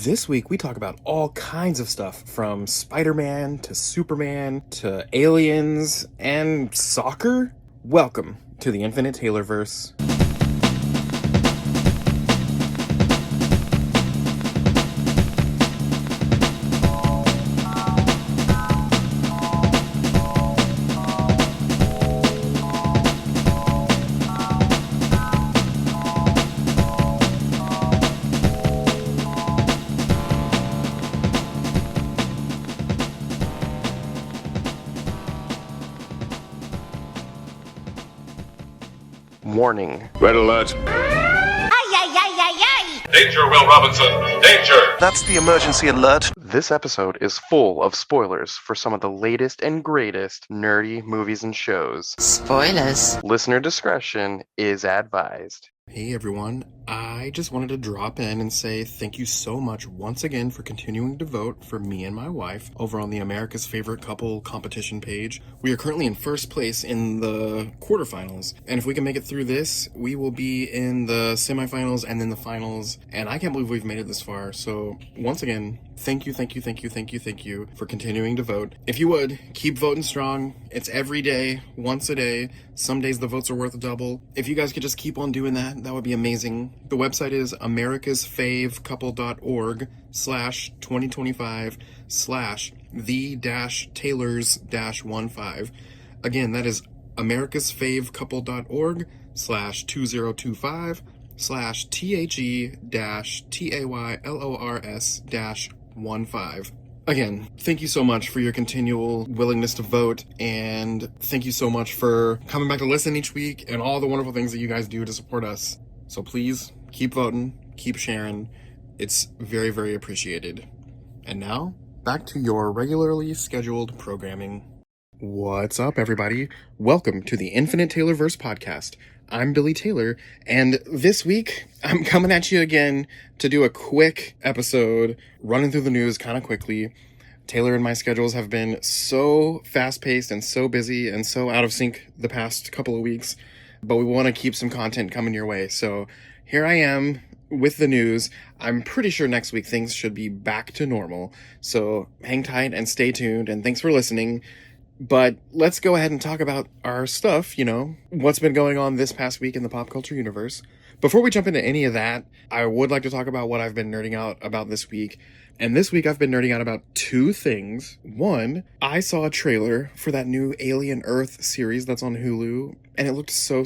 This week, we talk about all kinds of stuff from Spider-Man to Superman to aliens and soccer. Welcome to the Infinite Taylorverse. Warning. Red alert. Ay, ay, ay, ay, ay! Danger, Will Robinson. Danger! That's the emergency alert. This episode is full of spoilers for some of the latest and greatest nerdy movies and shows. Spoilers. Listener discretion is advised. Hey everyone, I just wanted to drop in and say thank you so much once again for continuing to vote for me and my wife over on the America's Favorite Couple competition page. We are currently in first place in the quarterfinals, and if we can make it through this, we will be in the semifinals and then the finals, and I can't believe we've made it this far. So once again, thank you for continuing to vote. If you would, keep voting strong. It's every day, once a day. Some days the votes are worth double. If you guys could just keep on doing that, that would be amazing. The website is americasfavecouple.org/2025/the-taylors-15. Again, that is americasfavecouple.org/2025/the-taylors-15. Again, thank you so much for your continual willingness to vote, and thank you so much for coming back to listen each week and all the wonderful things that you guys do to support us. So please, keep voting, keep sharing. It's very, very appreciated. And now, back to your regularly scheduled programming. What's up, everybody? Welcome to the Infinite Taylorverse podcast. I'm Billie Taylor, and this week, I'm coming at you again to do a quick episode, running through the news kind of quickly. Taylor and my schedules have been so fast-paced and so busy and so out of sync the past couple of weeks, but we want to keep some content coming your way. So here I am with the news. I'm pretty sure next week things should be back to normal. So hang tight and stay tuned, and thanks for listening. But let's go ahead and talk about our stuff, what's been going on this past week in the pop culture universe. Before we jump into any of that, I would like to talk about what I've been nerding out about this week. And this week I've been nerding out about two things. One, I saw a trailer for that new Alien Earth series that's on Hulu, and it looked so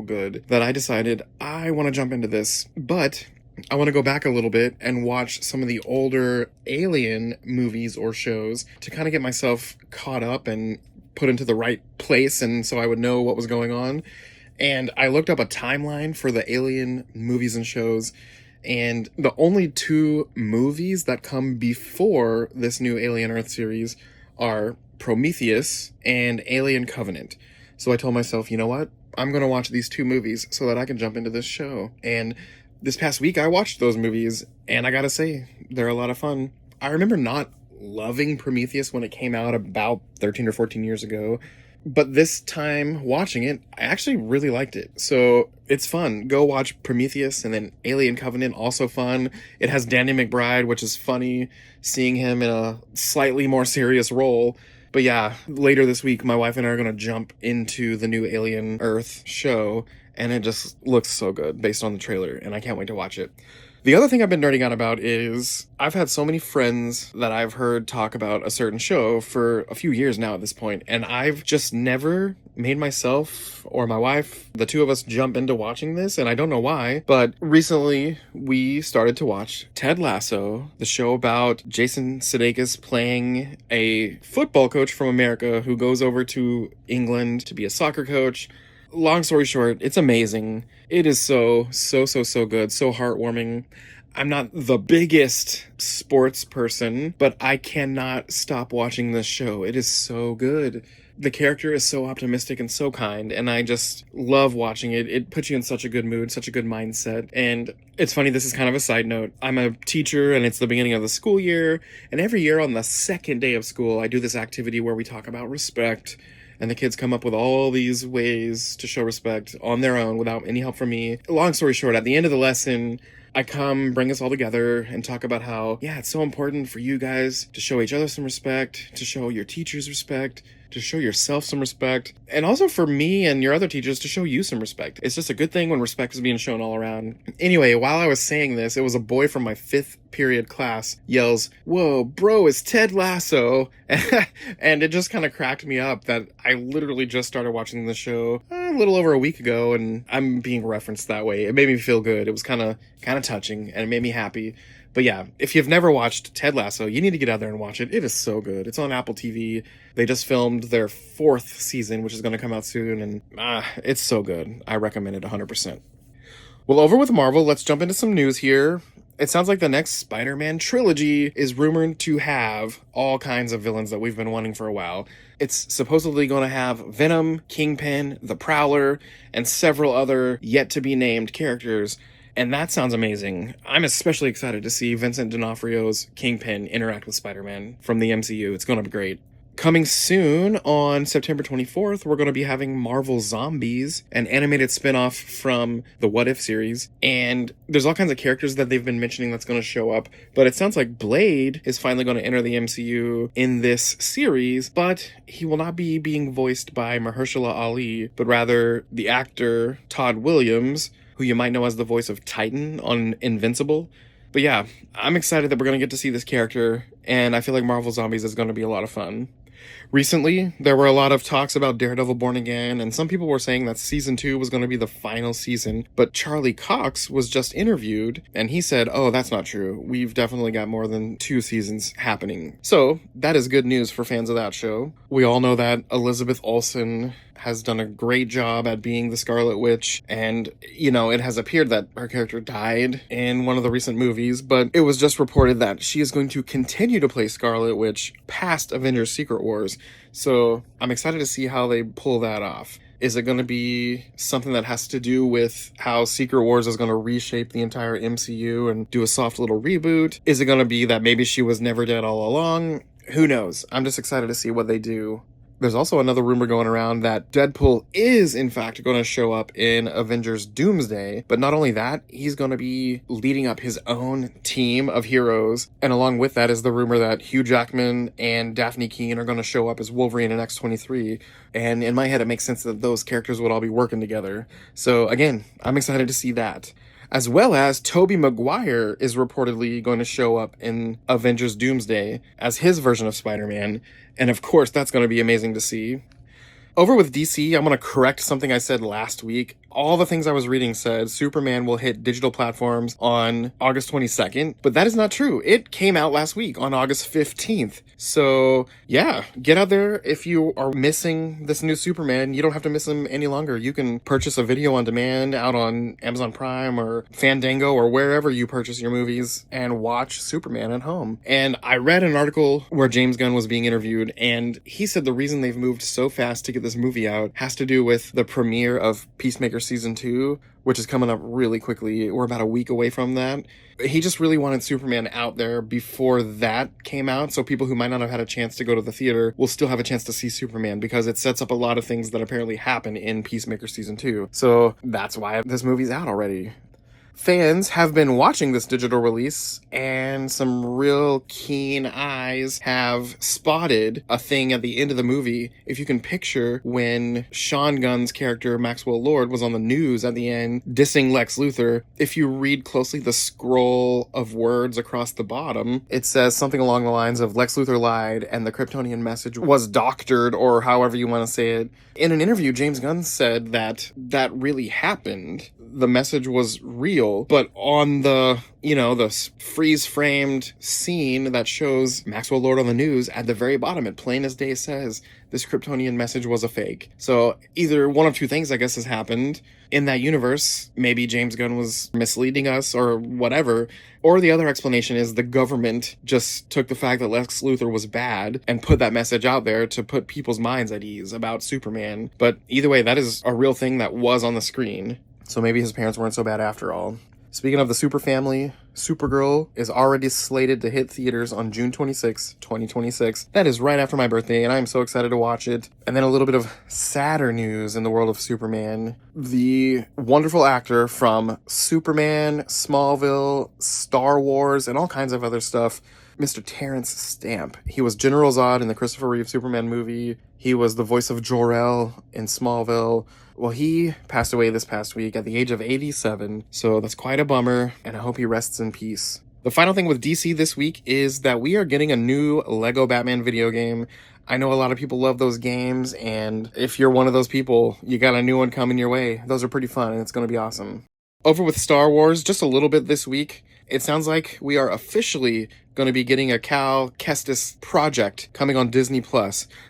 good that I decided I want to jump into this. But I want to go back a little bit and watch some of the older Alien movies or shows to kind of get myself caught up and put into the right place, and so I would know what was going on. And I looked up a timeline for the Alien movies and shows, and the only two movies that come before this new Alien Earth series are Prometheus and Alien Covenant. So I told myself, you know what? I'm going to watch these two movies so that I can jump into this show. And this past week, I watched those movies, and I gotta say, they're a lot of fun. I remember not loving Prometheus when it came out about 13 or 14 years ago, but this time watching it, I actually really liked it. So it's fun. Go watch Prometheus, and then Alien Covenant, also fun. It has Danny McBride, which is funny, seeing him in a slightly more serious role. But yeah, later this week, my wife and I are going to jump into the new Alien Earth show, and it just looks so good based on the trailer, and I can't wait to watch it. The other thing I've been nerding out about is I've had so many friends that I've heard talk about a certain show for a few years now at this point, and I've just never made myself or my wife, the two of us, jump into watching this, and I don't know why, but recently we started to watch Ted Lasso, the show about Jason Sudeikis playing a football coach from America who goes over to England to be a soccer coach. Long story short, it's amazing. It is so good, so heartwarming. I'm not the biggest sports person, but I cannot stop watching this show. It is so good. The character is so optimistic and so kind, and I just love watching it. It puts you in such a good mood, such a good mindset. And it's funny, this is kind of a side note. I'm a teacher, and it's the beginning of the school year, and every year on the second day of school, I do this activity where we talk about respect. And the kids come up with all these ways to show respect on their own without any help from me. Long story short, at the end of the lesson, I come bring us all together and talk about how, yeah, it's so important for you guys to show each other some respect, to show your teachers respect, to show yourself some respect, and also for me and your other teachers to show you some respect. It's just a good thing when respect is being shown all around. Anyway, while I was saying this, it was a boy from my 5th period class yells, "Whoa, bro, it's Ted Lasso." And it just kind of cracked me up that I literally just started watching the show a little over a week ago, and I'm being referenced that way. It made me feel good. It was kind of touching, and it made me happy. But yeah, if you've never watched Ted Lasso, you need to get out there and watch it. It is so good. It's on Apple TV. They just filmed their 4th season, which is going to come out soon, and it's so good. I recommend it 100%. Well, over with Marvel, let's jump into some news here. It sounds like the next Spider-Man trilogy is rumored to have all kinds of villains that we've been wanting for a while. It's supposedly going to have Venom, Kingpin, the Prowler, and several other yet-to-be-named characters. And that sounds amazing. I'm especially excited to see Vincent D'Onofrio's Kingpin interact with Spider-Man from the MCU. It's going to be great. Coming soon on September 24th, we're going to be having Marvel Zombies, an animated spin-off from the What If series. And there's all kinds of characters that they've been mentioning that's going to show up. But it sounds like Blade is finally going to enter the MCU in this series, but he will not be being voiced by Mahershala Ali, but rather the actor Todd Williams, who you might know as the voice of Titan on Invincible. But yeah, I'm excited that we're going to get to see this character, and I feel like Marvel Zombies is going to be a lot of fun. Recently, there were a lot of talks about Daredevil Born Again, and some people were saying that season 2 was going to be the final season, but Charlie Cox was just interviewed, and he said, "Oh, that's not true. We've definitely got more than 2 seasons happening." So, that is good news for fans of that show. We all know that Elizabeth Olsen has done a great job at being the Scarlet Witch, and, you know, it has appeared that her character died in one of the recent movies, but it was just reported that she is going to continue to play Scarlet Witch past Avengers Secret Wars, so I'm excited to see how they pull that off. Is it going to be something that has to do with how Secret Wars is going to reshape the entire MCU and do a soft little reboot? Is it going to be that maybe she was never dead all along? Who knows? I'm just excited to see what they do. There's also another rumor going around that Deadpool is, in fact, going to show up in Avengers Doomsday. But not only that, he's going to be leading up his own team of heroes. And along with that is the rumor that Hugh Jackman and Daphne Keane are going to show up as Wolverine and X-23. And in my head, it makes sense that those characters would all be working together. So again, I'm excited to see that. As well as Tobey Maguire is reportedly going to show up in Avengers Doomsday as his version of Spider-Man. And of course, that's going to be amazing to see. Over with DC, I'm going to correct something I said last week. All the things I was reading said Superman will hit digital platforms on August 22nd, but that is not true. It came out last week on August 15th. So yeah, get out there. If you are missing this new Superman, you don't have to miss him any longer. You can purchase a video on demand out on Amazon Prime or Fandango or wherever you purchase your movies and watch Superman at home. And I read an article where James Gunn was being interviewed, and he said the reason they've moved so fast to get this movie out has to do with the premiere of Peacemaker Season 2, which is coming up really quickly. We're about a week away from that. He just really wanted Superman out there before that came out, so people who might not have had a chance to go to the theater will still have a chance to see Superman, because it sets up a lot of things that apparently happen in Peacemaker Season 2. So that's why this movie's out already. Fans have been watching this digital release, and some real keen eyes have spotted a thing at the end of the movie. If you can picture when Sean Gunn's character, Maxwell Lord, was on the news at the end dissing Lex Luthor, if you read closely the scroll of words across the bottom, it says something along the lines of Lex Luthor lied and the Kryptonian message was doctored, or however you want to say it. In an interview, James Gunn said that that really happened. The message was real, but on the freeze-framed scene that shows Maxwell Lord on the news, at the very bottom, it plain as day says this Kryptonian message was a fake. So either one of two things, I guess, has happened. In that universe, maybe James Gunn was misleading us or whatever. Or the other explanation is the government just took the fact that Lex Luthor was bad and put that message out there to put people's minds at ease about Superman. But either way, that is a real thing that was on the screen. So maybe his parents weren't so bad after all. Speaking of the super family, Supergirl is already slated to hit theaters on June 26, 2026. That is right after my birthday, and I'm so excited to watch it. And then a little bit of sadder news in the world of Superman. The wonderful actor from Superman, Smallville, Star Wars, and all kinds of other stuff, Mr. Terrence Stamp. He was General Zod in the Christopher Reeve Superman movie. He was the voice of Jor-El in Smallville. Well, he passed away this past week at the age of 87, so that's quite a bummer, and I hope he rests in peace. The final thing with DC this week is that we are getting a new Lego Batman video game. I know a lot of people love those games, and if you're one of those people, you got a new one coming your way. Those are pretty fun, and it's going to be awesome. Over with Star Wars, just a little bit this week. It sounds like we are officially going to be getting a Cal Kestis project coming on Disney+.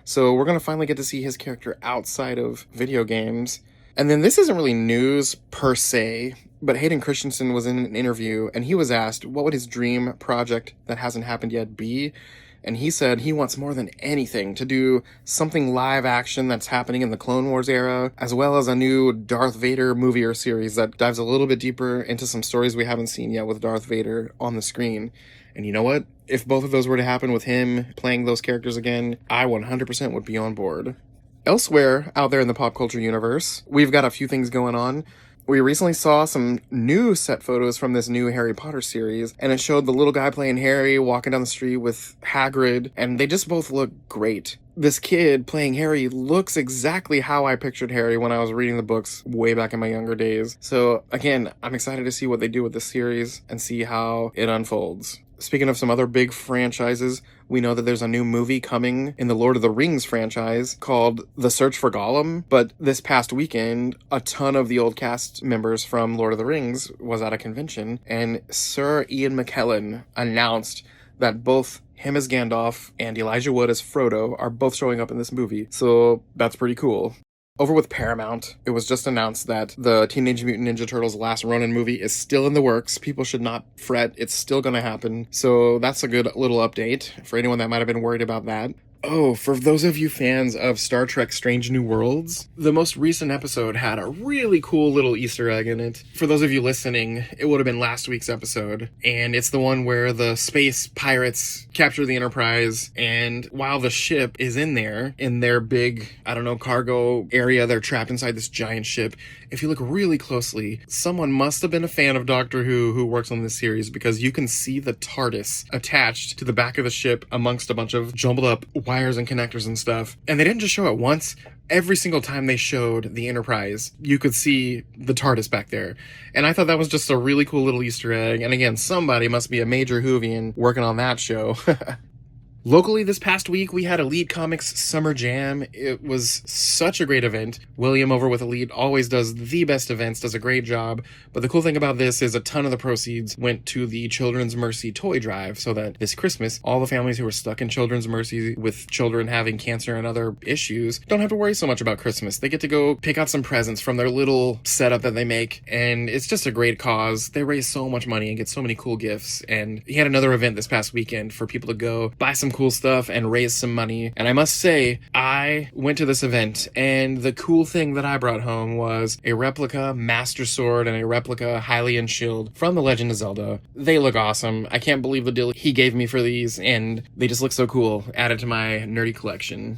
So we're going to finally get to see his character outside of video games. And then this isn't really news per se, but Hayden Christensen was in an interview and he was asked what would his dream project that hasn't happened yet be. And he said he wants more than anything to do something live action that's happening in the Clone Wars era, as well as a new Darth Vader movie or series that dives a little bit deeper into some stories we haven't seen yet with Darth Vader on the screen. And you know what? If both of those were to happen with him playing those characters again, I 100% would be on board. Elsewhere, out there in the pop culture universe, we've got a few things going on. We recently saw some new set photos from this new Harry Potter series, and it showed the little guy playing Harry walking down the street with Hagrid, and they just both look great. This kid playing Harry looks exactly how I pictured Harry when I was reading the books way back in my younger days. So again, I'm excited to see what they do with this series and see how it unfolds. Speaking of some other big franchises, we know that there's a new movie coming in the Lord of the Rings franchise called The Search for Gollum, but this past weekend, a ton of the old cast members from Lord of the Rings was at a convention, and Sir Ian McKellen announced that both him as Gandalf and Elijah Wood as Frodo are both showing up in this movie, so that's pretty cool. Over with Paramount, it was just announced that the Teenage Mutant Ninja Turtles Last Ronin movie is still in the works. People should not fret. It's still going to happen. So that's a good little update for anyone that might have been worried about that. Oh, for those of you fans of Star Trek Strange New Worlds, the most recent episode had a really cool little Easter egg in it. For those of you listening, it would have been last week's episode, and it's the one where the space pirates capture the Enterprise, and while the ship is in their big, cargo area, they're trapped inside this giant ship. If you look really closely, someone must have been a fan of Doctor Who works on this series, because you can see the TARDIS attached to the back of the ship amongst a bunch of jumbled up wires and connectors and stuff. And they didn't just show it once. Every single time they showed the Enterprise, you could see the TARDIS back there. And I thought that was just a really cool little Easter egg. And again, somebody must be a major Whovian working on that show. Locally this past week, we had Elite Comics Summer Jam. It was such a great event. William over with Elite always does the best events, does a great job. But the cool thing about this is a ton of the proceeds went to the Children's Mercy toy drive, so that this Christmas, all the families who are stuck in Children's Mercy with children having cancer and other issues don't have to worry so much about Christmas. They get to go pick out some presents from their little setup that they make, and it's just a great cause. They raise so much money and get so many cool gifts. And he had another event this past weekend for people to go buy some cool stuff and raise some money. And I must say, I went to this event, and the cool thing that I brought home was a replica Master Sword and a replica Hylian shield from The Legend of Zelda. They look awesome. I can't believe the deal he gave me for these, and they just look so cool. Added to my nerdy collection.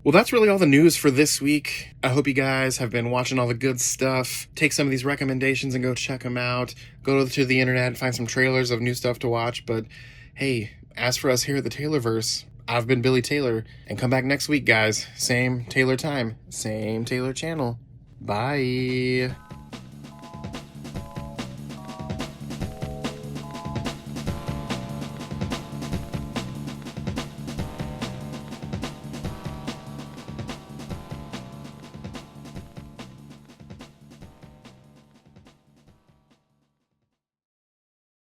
Well, that's really all the news for this week. I hope you guys have been watching all the good stuff. Take some of these recommendations and go check them out. Go to the internet, find some trailers of new stuff to watch. But hey, as for us here at the Taylorverse, I've been Billie Taylor, and come back next week, guys. Same Taylor time, same Taylor channel. Bye.